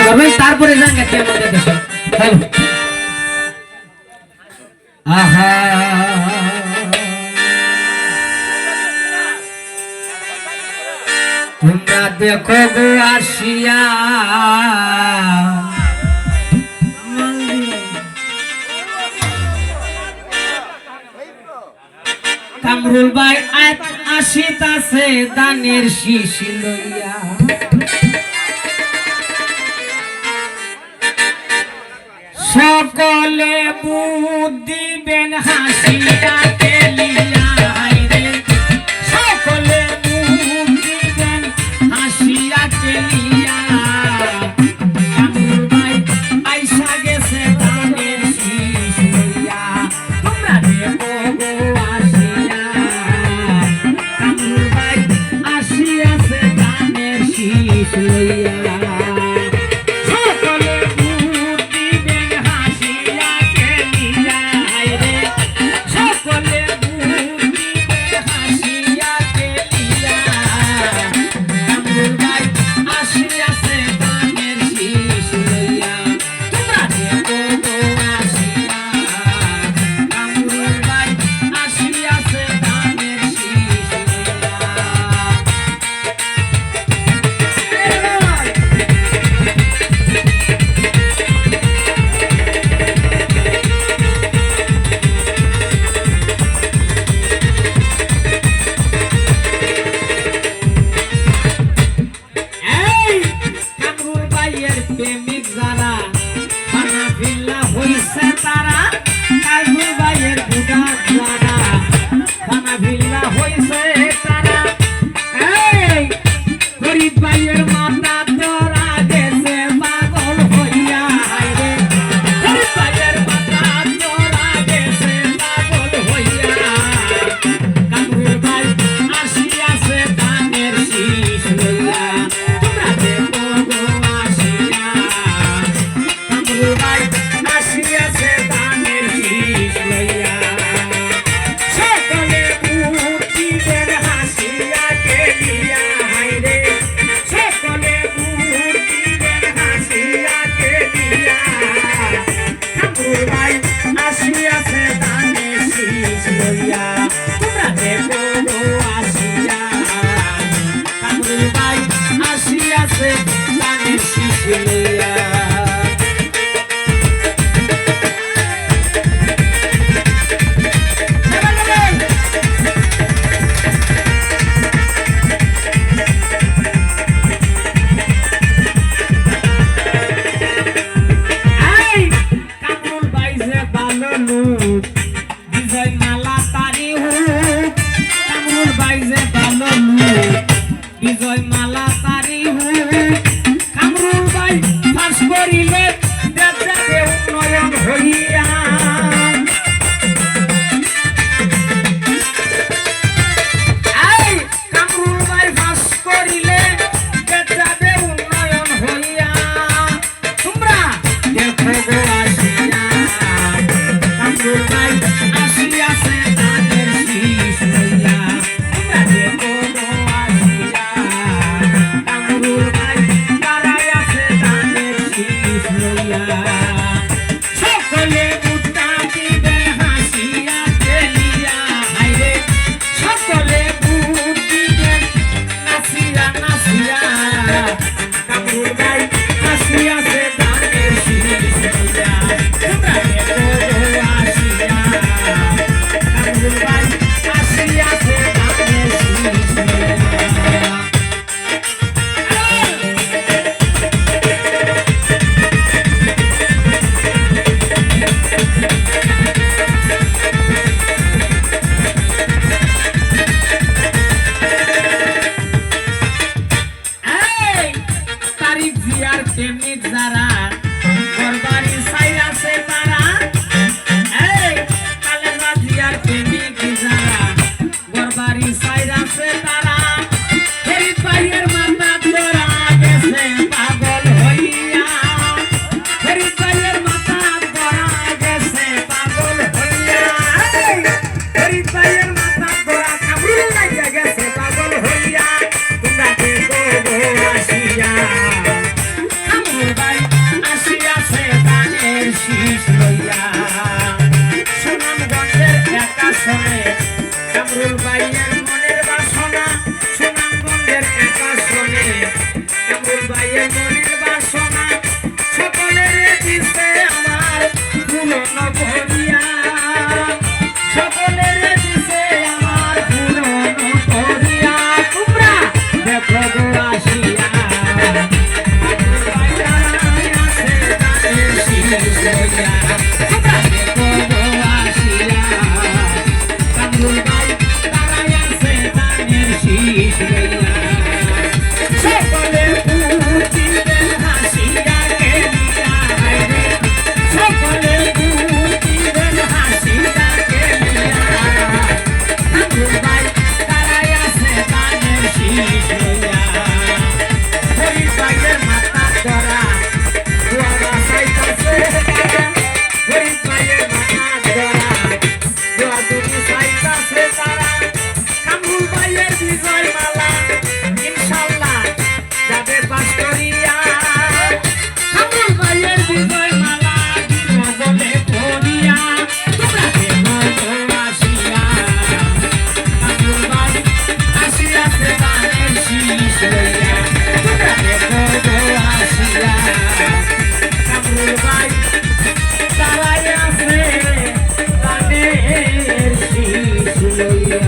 করবেন তারপরে যান গেছে আমাদের দেশে। হ্যালো আহা তোমরা দেখো গো আসিয়া কামরুল ভাই আসিতাছে দানের শীষ লইয়া সকলে বুদ্ধি দিবেন হাসিয়া কেলিয়া হায়রে সকলে বুদ্ধি দিবেন হাসিয়া কেলিয়া কামরুল ভাই আইসা গেছে দানের শীষ লইয়া তোমরা দেখো গো আসিয়া কামরুল ভাই আসিয়াছে দানের শীষ লইয়া প্রেমিক যারা খানা ফিল্লা হইছে তারা কাজুর ভাইয়ের বুড়া যারা খানা ফিল্লা হইছে তারা এই গরিব ভাইয়ের মাথা তোরা গেছে পাগল হইয়া হায়রে গরিব ভাইয়ের মাথা তোরা গেছে পাগল হইয়া কামরুল ভাই আসিয়াছে দানের শীষ লইয়া তোমরা দেখো গো আসিয়া কামরুল ভাই আসিয়াছে দানের শীষ লইয়া সকলে মূর্তিদের হাসিয়া কেলিয়া হায়রে সকলে মূর্তিদের হাসিয়া কেলিয়া কামরুল ভাই আসিয়াছে দানের শীষ লইয়া তোমরা দেখো গো আসিয়া কামরুল ভাই আসিয়াছে দানের শীষ লইয়া বিজয় মালা তারি হুক কামরুল ভাই যে ভালো লোক বিজয় মালা তারি হুক কামরুল ভাই ফাঁস করিলে দেশে উন্নয়ন হইয়া এই কামরুল ভাই ফাঁস করিলে দেশে উন্নয়ন হইয়া তোমরা দেখো গো আসিয়া কামরুল ভাই আসিয়াছে দানের শীষ লইয়া তোমরা দেখো গো আসিয়া কামরুল ভাই দাঁড়াইয়াছে দানের শীষ লইয়া সকলে বুদ্ধা দিবেন হাসিয়া কেলিয়া হায়রে সকলে বুদ্ধি দিবেন নাচিয়া নাচিয়া কামরুল ভাই আসিয়াছে দানের শীষ লইয়া তোমরা দেখো গো আসিয়া কামরুল ভাই আসিয়াছে দানের শীষ লইয়া এই তারিখ জিয়ার প্রেমিক যারা ঘরবাড়ি সাইরাছে তারা এই কালেমা জিয়ার প্রেমিক যারা ঘরবাড়ি সাইরাছে তারা ফরিদ ভাইয়ের মাথা তোরা গেছে পাগল হইয়া ফরিদ ভাইয়ের মাথা তোরা গেছে পাগল হইয়া এই ফরিদ ভাইয়ের মাথা তোরা কামরুল লাগিয়া গেছে পাগল হইয়া তোমরা দেখো গো আসিয়া কামরুল ভাই মনের বাসনা সকলের দিছে আমার পুরনো করিয়া, সকলের দিছে আমার পুরনো করিয়া। তোমরা দেখো গো আসিয়া আছে গানের শীষ লইয়া, তোমরা দেখো গো আসিয়া কামরুল ভাই তারাই আছে গানের শীষ লইয়া। সকলে পুতিবেন হাসিয়া কেলিয়া রে, সকলে পুতিবেন হাসিয়া কেলিয়া। কামরুল ভাই তারাই আছে গানের শীষ লইয়া। হরি ভাইয়ের মাথা ধরা দোয়া চাইতাছে তারা, হরি ভাইয়ের মাথা ধরা দোয়া দুটি চাইতাছে তারা। কামরুল ভাইয়ের বিজয় মালা ইনশাল্লাহ যাবে পাশ করিয়া, কামরুল ভাইয়ের বিজয় মালা দিব বলে পড়িয়া। তোমরা দেখো গো আসিয়া কামরুল ভাই আসিয়াছে গানের শীষ লইয়া, তোমরা দেখো গো আসিয়া কামরুল ভাই তারাই আছে গানের শীষ লইয়া।